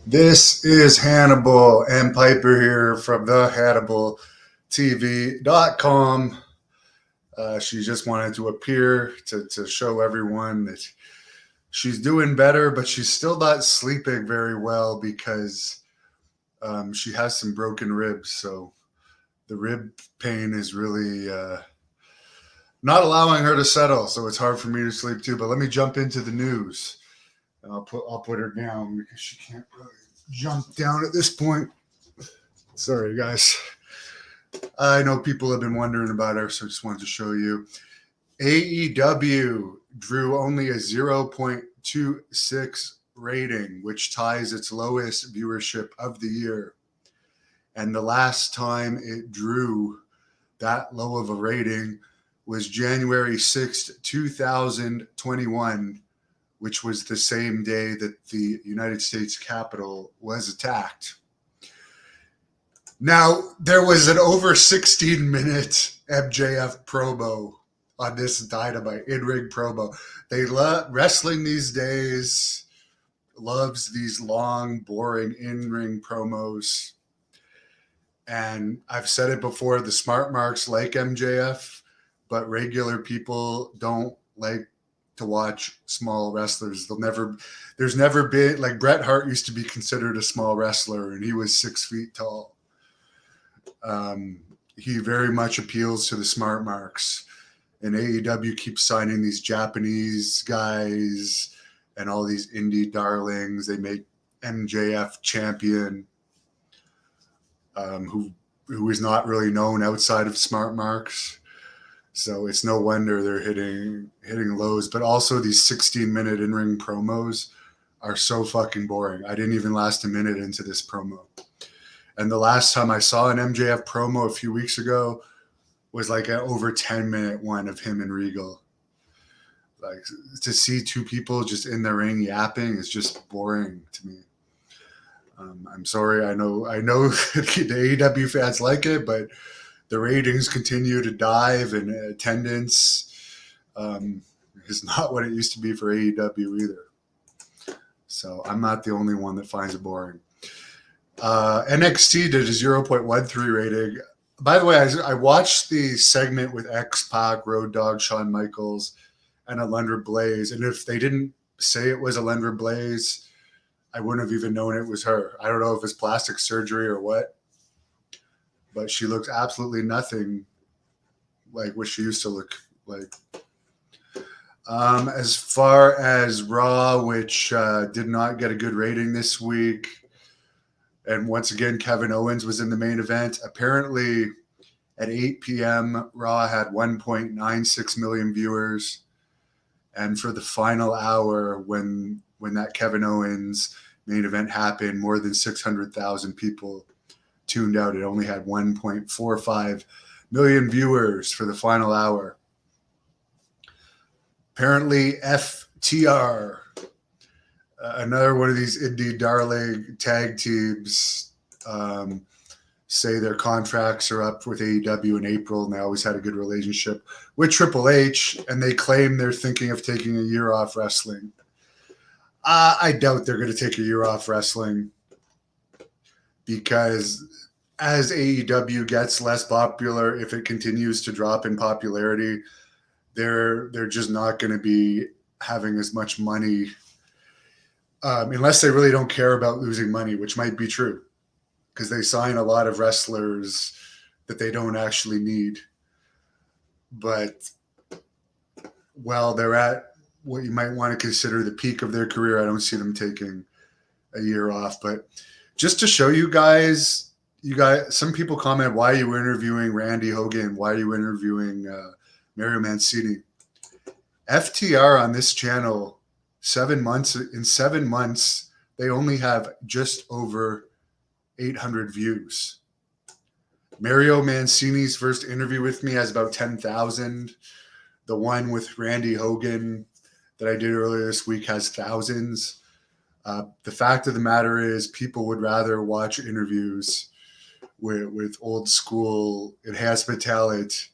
This is Hannibal and Piper here from the HannibalTV.com. She just wanted to appear to show everyone that she's doing better, but she's still not sleeping very well because she has some broken ribs. So the rib pain is really not allowing her to settle. So it's hard for me to sleep too. But let me jump into the news. I'll put her down because she can't really jump down at this point. Sorry, guys. I know people have been wondering about her, so I just wanted to show you. AEW drew only a 0.26 rating, which ties its lowest viewership of the year. And the last time it drew that low of a rating was January 6th, 2021, which was the same day that the United States Capitol was attacked. Now, there was an over 16-minute MJF promo on this Dynamite, in-ring promo. They love wrestling these days, loves these long, boring in-ring promos. And I've said it before, the smart marks like MJF, but regular people don't like to watch small wrestlers. There's never been, like Bret Hart used to be considered a small wrestler and he was 6 feet tall. He very much appeals to the smart marks, and AEW keeps signing these Japanese guys and all these indie darlings. They make MJF champion, who is not really known outside of smart marks. So it's no wonder they're hitting lows. But also these 16-minute in-ring promos are so fucking boring. I didn't even last a minute into this promo. And the last time I saw an MJF promo a few weeks ago was like an over 10-minute one of him and Regal. Like, to see two people just in the ring yapping is just boring to me. I'm sorry. I know the AEW fans like it, but the ratings continue to dive, and attendance is not what it used to be for AEW either. So I'm not the only one that finds it boring. NXT did a 0.13 rating. By the way, I watched the segment with X-Pac, Road Dogg, Shawn Michaels, and Alundra Blaze. And if they didn't say it was Alundra Blaze, I wouldn't have even known it was her. I don't know if it's plastic surgery or what, but she looks absolutely nothing like what she used to look like. As far as Raw, which did not get a good rating this week, and once again, Kevin Owens was in the main event. Apparently, at 8 p.m., Raw had 1.96 million viewers. And for the final hour, when that Kevin Owens main event happened, more than 600,000 people tuned out. It only had 1.45 million viewers for the final hour. Apparently, FTR, another one of these indie darling tag teams, say their contracts are up with AEW in April, and they always had a good relationship with Triple H, and they claim they're thinking of taking a year off wrestling. I doubt they're going to take a year off wrestling, because as AEW gets less popular, if it continues to drop in popularity, they're just not going to be having as much money, unless they really don't care about losing money, which might be true, because they sign a lot of wrestlers that they don't actually need. But while they're at what you might want to consider the peak of their career, I don't see them taking a year off. But just to show you guys, some people comment, why are you interviewing Randy Hogan? Why are you interviewing Mario Mancini? FTR on this channel, 7 months, they only have just over 800 views. Mario Mancini's first interview with me has about 10,000. The one with Randy Hogan that I did earlier this week has thousands. The fact of the matter is, people would rather watch interviews with old school enhancement talent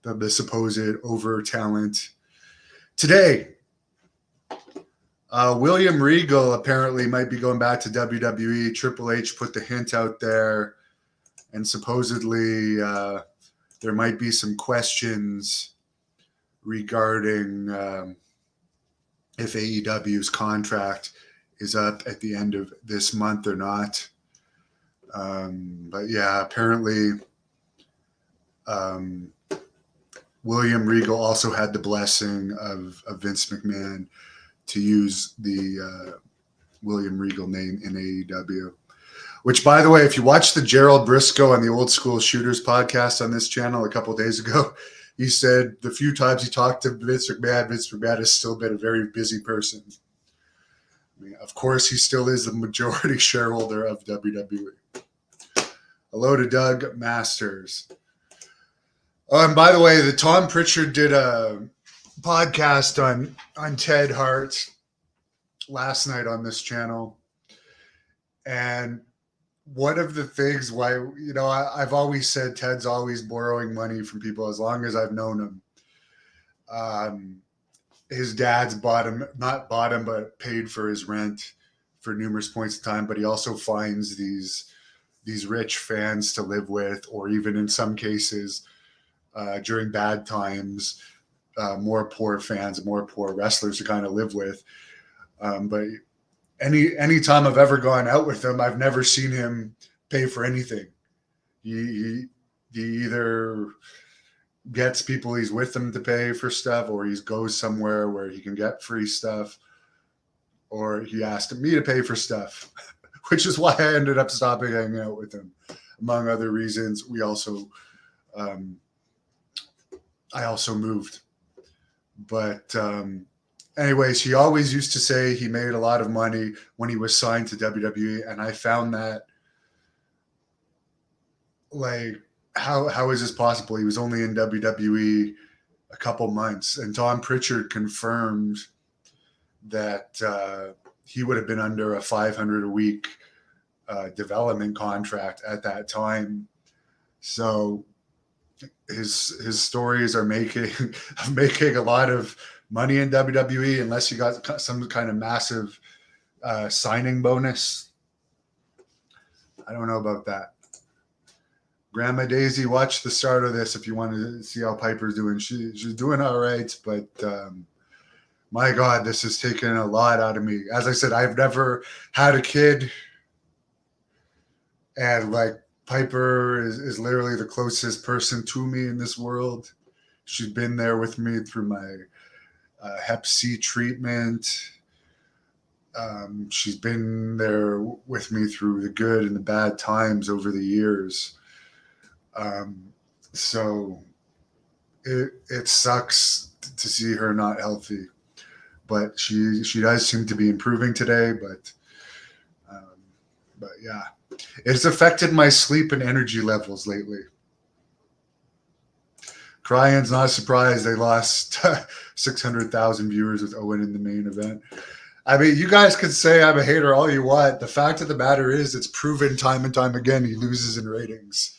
than the supposed over talent today. William Regal apparently might be going back to WWE. Triple H put the hint out there, and supposedly there might be some questions regarding if AEW's contract is up at the end of this month or not. But yeah, apparently William Regal also had the blessing of Vince McMahon to use the William Regal name in AEW. Which, by the way, if you watch the Gerald Briscoe and the Old School Shooters podcast on this channel a couple of days ago, he said the few times he talked to Vince McMahon has still been a very busy person. I mean, of course, he still is the majority shareholder of WWE. Hello to Doug Masters. Oh, and by the way, the Tom Pritchard did a podcast on Ted Hart last night on this channel. And one of the things why, you know, I've always said Ted's always borrowing money from people as long as I've known him. His dad's not bought him, but paid for his rent for numerous points in time. But he also finds these rich fans to live with, or even in some cases, during bad times, more poor fans, more poor wrestlers to kind of live with. But any time I've ever gone out with him, I've never seen him pay for anything. He either gets people he's with him to pay for stuff, or he goes somewhere where he can get free stuff, or he asked me to pay for stuff, which is why I ended up stopping hanging out with him. Among other reasons, we also, I also moved. But anyways, he always used to say he made a lot of money when he was signed to WWE, and I found that, like, how is this possible? He was only in WWE a couple months, and Tom Pritchard confirmed that he would have been under a $500 a week development contract at that time. So his stories are making a lot of money in WWE, unless you got some kind of massive signing bonus. I don't know about that. Grandma Daisy, watch the start of this if you want to see how Piper's doing. She's doing all right, but my God, this has taken a lot out of me. As I said, I've never had a kid, and like, Piper is literally the closest person to me in this world. She's been there with me through my Hep C treatment. She's been there with me through the good and the bad times over the years. So it sucks to see her not healthy, but she does seem to be improving today. But yeah, it's affected my sleep and energy levels lately. Crying's not surprised they lost 600,000 viewers with Owen in the main event. I mean, you guys can say I'm a hater all you want. The fact of the matter is, it's proven time and time again he loses in ratings.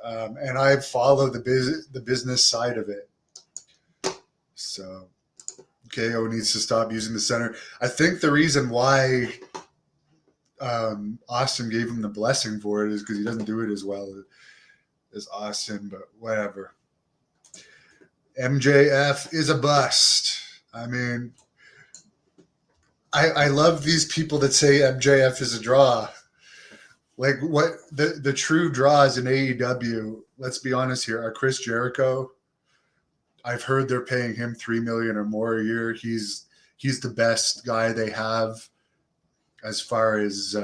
And I follow the business side of it. So KO needs to stop using the center. I think the reason why Austin gave him the blessing for it is because he doesn't do it as well as Austin, but whatever. MJF is a bust. I mean, I love these people that say MJF is a draw. Like, what the true draws in AEW, let's be honest here, are Chris Jericho. I've heard they're paying him $3 million or more a year. He's the best guy they have as far as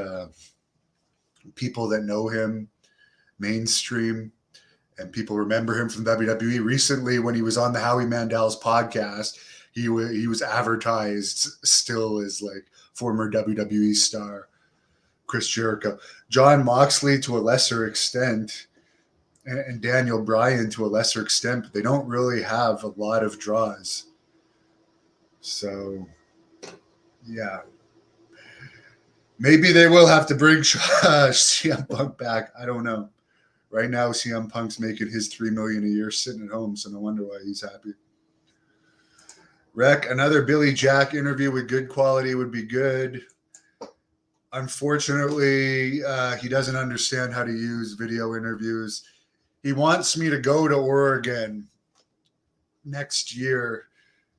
people that know him mainstream, and people remember him from WWE. Recently, when he was on the Howie Mandel's podcast, he was advertised still as like former WWE star Chris Jericho. John Moxley to a lesser extent, and Daniel Bryan to a lesser extent, but they don't really have a lot of draws. So, yeah. Maybe they will have to bring CM Punk back. I don't know. Right now, CM Punk's making his $3 million a year sitting at home, so no wonder why he's happy. Rec, another Billy Jack interview with good quality would be good. Unfortunately, he doesn't understand how to use video interviews. He wants me to go to Oregon next year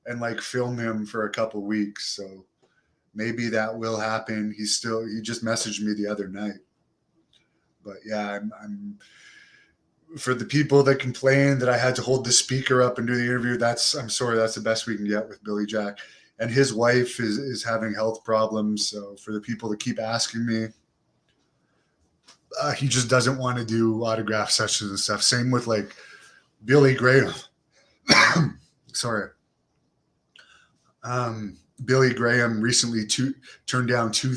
and like film him for a couple weeks. So maybe that will happen. He just messaged me the other night. But yeah, I'm for the people that complain that I had to hold the speaker up and do the interview. I'm sorry, that's the best we can get with Billy Jack. And his wife is having health problems. So for the people that keep asking me, he just doesn't want to do autograph sessions and stuff. Same with like Billy Graham. Sorry. Billy Graham recently turned down two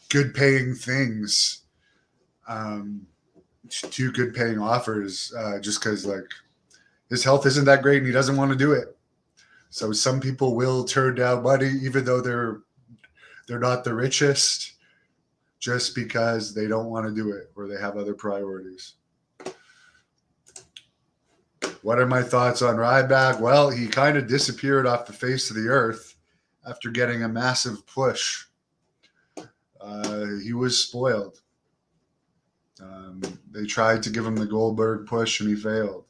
good paying things, two good paying offers, just because like his health isn't that great and he doesn't want to do it. So some people will turn down money even though they're not the richest, just because they don't want to do it or they have other priorities. What are my thoughts on Ryback? Well, he kind of disappeared off the face of the earth after getting a massive push. He was spoiled. They tried to give him the Goldberg push and he failed.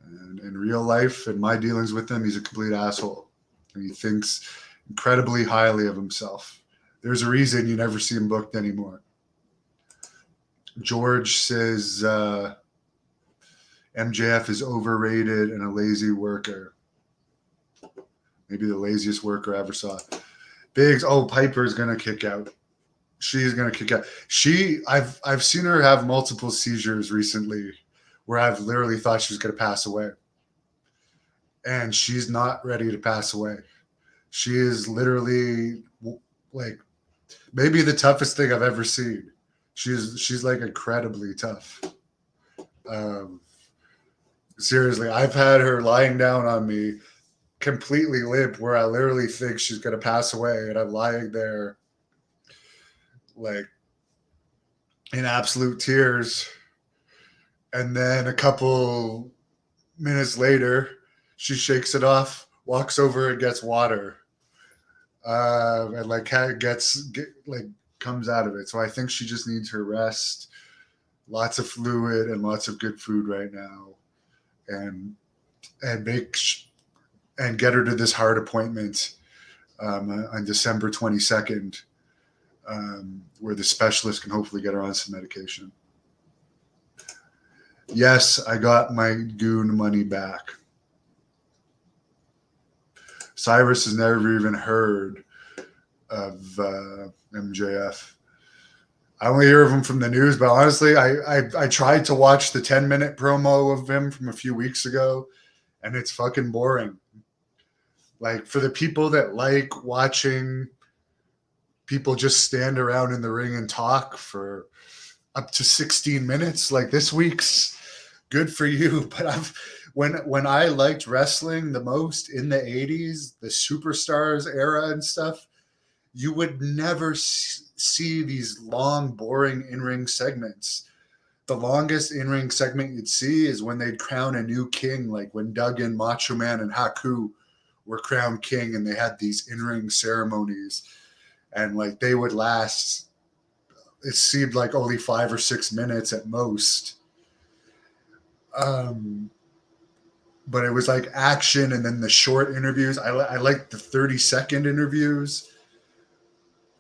And in real life, in my dealings with him, he's a complete asshole. And he thinks incredibly highly of himself. There's a reason you never see him booked anymore. George says MJF is overrated and a lazy worker. Maybe the laziest worker I ever saw. Biggs, Piper's gonna kick out. She's gonna kick out. I've seen her have multiple seizures recently where I've literally thought she was gonna pass away. And she's not ready to pass away. She is literally like maybe the toughest thing I've ever seen. She's like incredibly tough. Seriously, I've had her lying down on me completely limp where I literally think she's going to pass away, and I'm lying there like in absolute tears. And then a couple minutes later, she shakes it off, walks over and gets water, and like comes out of it. So I think she just needs her rest, lots of fluid and lots of good food right now, and get her to this Hart appointment on December 22nd, where the specialist can hopefully get her on some medication. Yes, I got my goon money back. Cyrus has never even heard of MJF. I only hear of him from the news, but honestly, I tried to watch the 10-minute promo of him from a few weeks ago, and it's fucking boring. Like, for the people that like watching people just stand around in the ring and talk for up to 16 minutes, like this week's, good for you. But when I liked wrestling the most in the 80s, the Superstars era and stuff, you would never see these long, boring in-ring segments. The longest in-ring segment you'd see is when they'd crown a new king, like when Duggan, Macho Man, and Haku were crowned king, and they had these in-ring ceremonies, and like they would last, it seemed like only 5 or 6 minutes at most. But it was like action, and then the short interviews. I like the 30-second interviews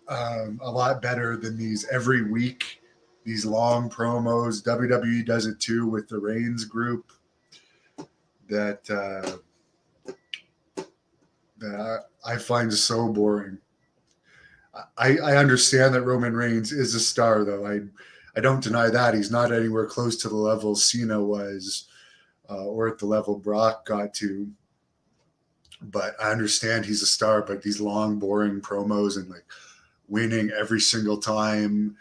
a lot better than these every week, these long promos. WWE does it too with the Reigns group that I find so boring. I understand that Roman Reigns is a star, though. I don't deny that. He's not anywhere close to the level Cena was or at the level Brock got to. But I understand he's a star, but these long, boring promos and like winning every single time,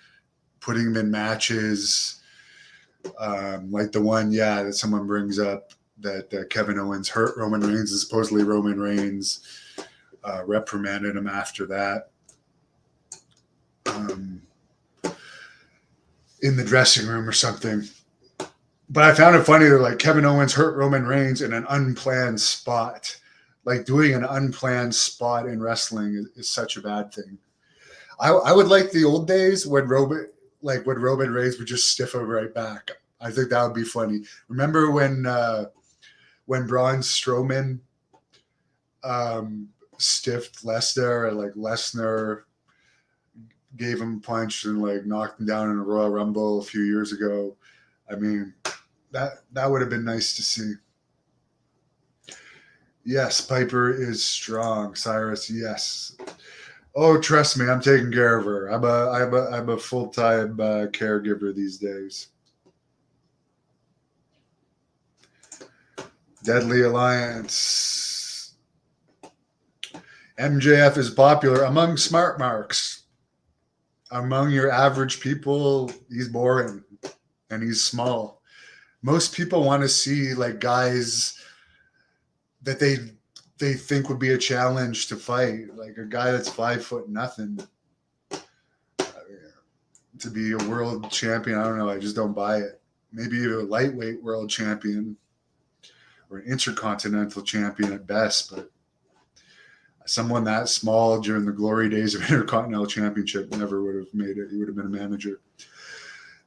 putting him in matches, like the one, that someone brings up that Kevin Owens hurt Roman Reigns, and supposedly Roman Reigns reprimanded him after that. In the dressing room or something. But I found it funny that like Kevin Owens hurt Roman Reigns in an unplanned spot. Like doing an unplanned spot in wrestling is such a bad thing. I would like the old days when Roman Reigns would just stiff him right back. I think that would be funny. Remember when Braun Strowman stiffed Lesnar, and like Lesnar gave him a punch and like knocked him down in a Royal Rumble a few years ago. I mean, that would have been nice to see. Yes, Piper is strong. Cyrus, yes. Oh, trust me, I'm taking care of her. I'm a full-time caregiver these days. Deadly Alliance. MJF is popular among smart marks. Among your average people, he's boring and he's small. Most people want to see like guys that they think would be a challenge to fight, like a guy that's 5 foot nothing to be a world champion. I don't know. I just don't buy it. Maybe a lightweight world champion or an intercontinental champion at best, but someone that small during the glory days of Intercontinental Championship never would have made it. He would have been a manager.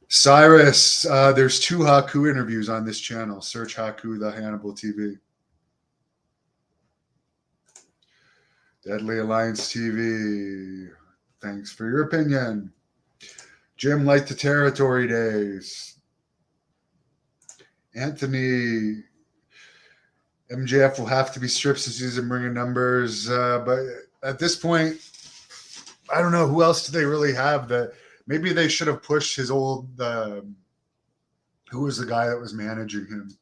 Cyrus, there's 2 Haku interviews on this channel. Search Haku, the Hannibal TV. Deadly Alliance TV. Thanks for your opinion. Jim liked the territory days. Anthony, MJF will have to be stripped since he's in ring of numbers. But at this point, I don't know who else do they really have that. Maybe they should have pushed his old. Who was the guy that was managing him?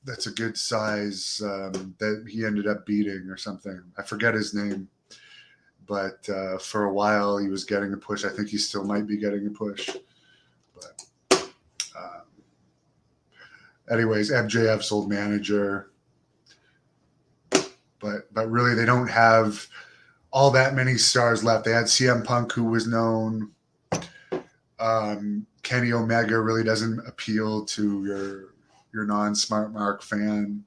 That's a good size that he ended up beating or something. I forget his name, but for a while he was getting a push. I think he still might be getting a push. But anyways, MJF's old manager. But really, they don't have all that many stars left. They had CM Punk, who was known. Kenny Omega really doesn't appeal to your non-smart mark fan.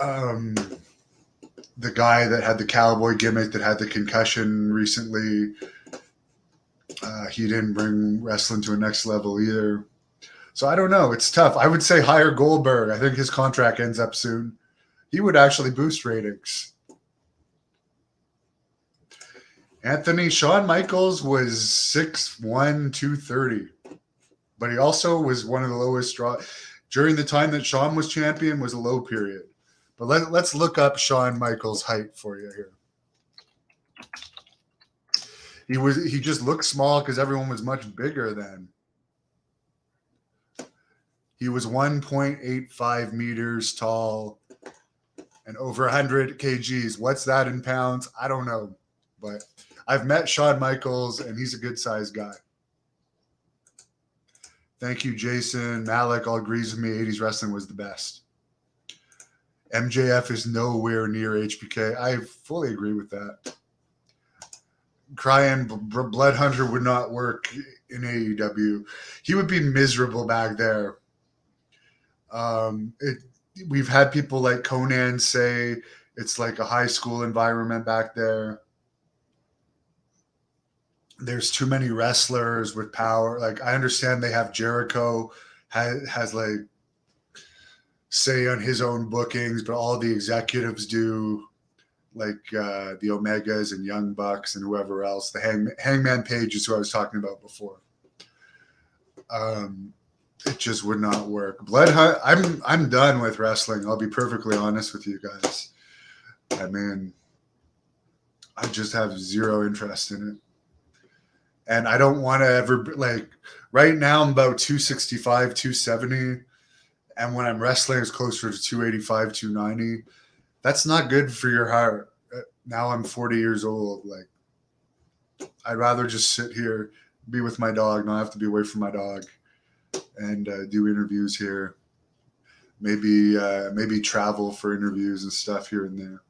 The guy that had the cowboy gimmick that had the concussion recently, he didn't bring wrestling to a next level either. So I don't know. It's tough. I would say hire Goldberg. I think his contract ends up soon. He would actually boost ratings. Anthony, Shawn Michaels was 6'1", 230. But he also was one of the lowest draw. During the time that Shawn was champion was a low period. But let's look up Shawn Michaels' height for you here. He just looked small because everyone was much bigger then. He was 1.85 meters tall and over 100 kgs. What's that in pounds? I don't know. But I've met Shawn Michaels, and he's a good-sized guy. Thank you, Jason. Malik all agrees with me. 80s wrestling was the best. MJF is nowhere near HBK. I fully agree with that. Crying Blood Hunter would not work in AEW. He would be miserable back there. We've had people like Conan say it's like a high school environment back there. There's too many wrestlers with power. Like, I understand they have Jericho has like say on his own bookings, but all the executives do, like the Omegas and Young Bucks and whoever else. The Hangman Page is who I was talking about before. It just would not work. I'm done with wrestling. I'll be perfectly honest with you guys. I mean, I just have zero interest in it. And I don't want to ever, like, right now I'm about 265, 270. And when I'm wrestling, it's closer to 285, 290. That's not good for your heart. Now I'm 40 years old. Like, I'd rather just sit here, be with my dog, not have to be away from my dog, and do interviews here. Maybe travel for interviews and stuff here and there.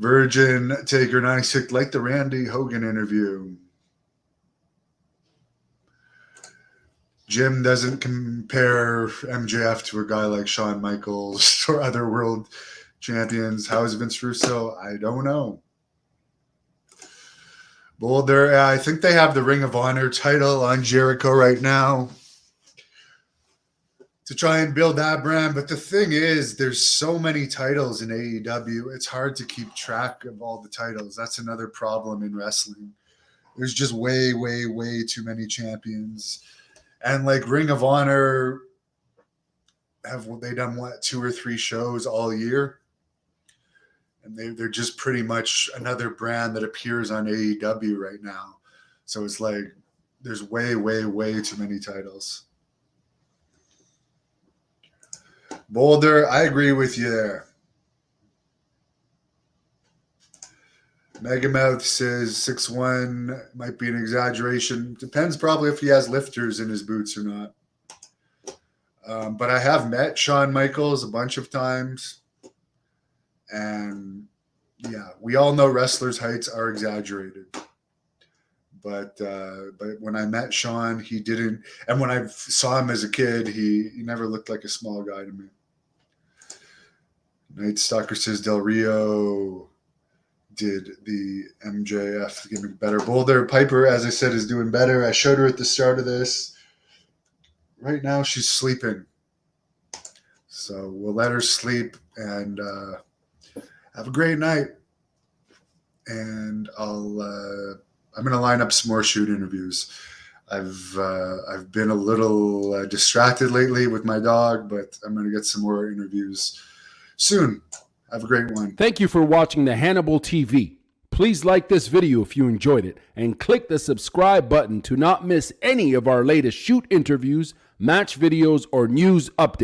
Virgin Taker 96, like the Randy Hogan interview. Jim doesn't compare MJF to a guy like Shawn Michaels or other world champions. How is Vince Russo? I don't know. Boulder, I think they have the Ring of Honor title on Jericho right now to try and build that brand. But the thing is, there's so many titles in AEW. It's hard to keep track of all the titles. That's another problem in wrestling. There's just way, way, way too many champions. And like Ring of Honor, have they done what, 2 or 3 shows all year? And they're just pretty much another brand that appears on AEW right now. So it's like there's way, way, way too many titles. Boulder, I agree with you there. Megamouth says 6'1" might be an exaggeration. Depends probably if he has lifters in his boots or not. But I have met Shawn Michaels a bunch of times. And yeah, we all know wrestlers' heights are exaggerated. But when I met Shawn, he didn't. And when I saw him as a kid, he never looked like a small guy to me. Night Stalker says Del Rio did the MJF gimmick better. Boulder Piper, as I said, is doing better. I showed her at the start of this. Right now, she's sleeping. So we'll let her sleep and have a great night. And I'm going to line up some more shoot interviews. I've been a little distracted lately with my dog, but I'm going to get some more interviews soon. Have a great one. Thank you for watching the Hannibal TV. Please like this video if you enjoyed it and click the subscribe button to not miss any of our latest shoot interviews, match videos, or news updates.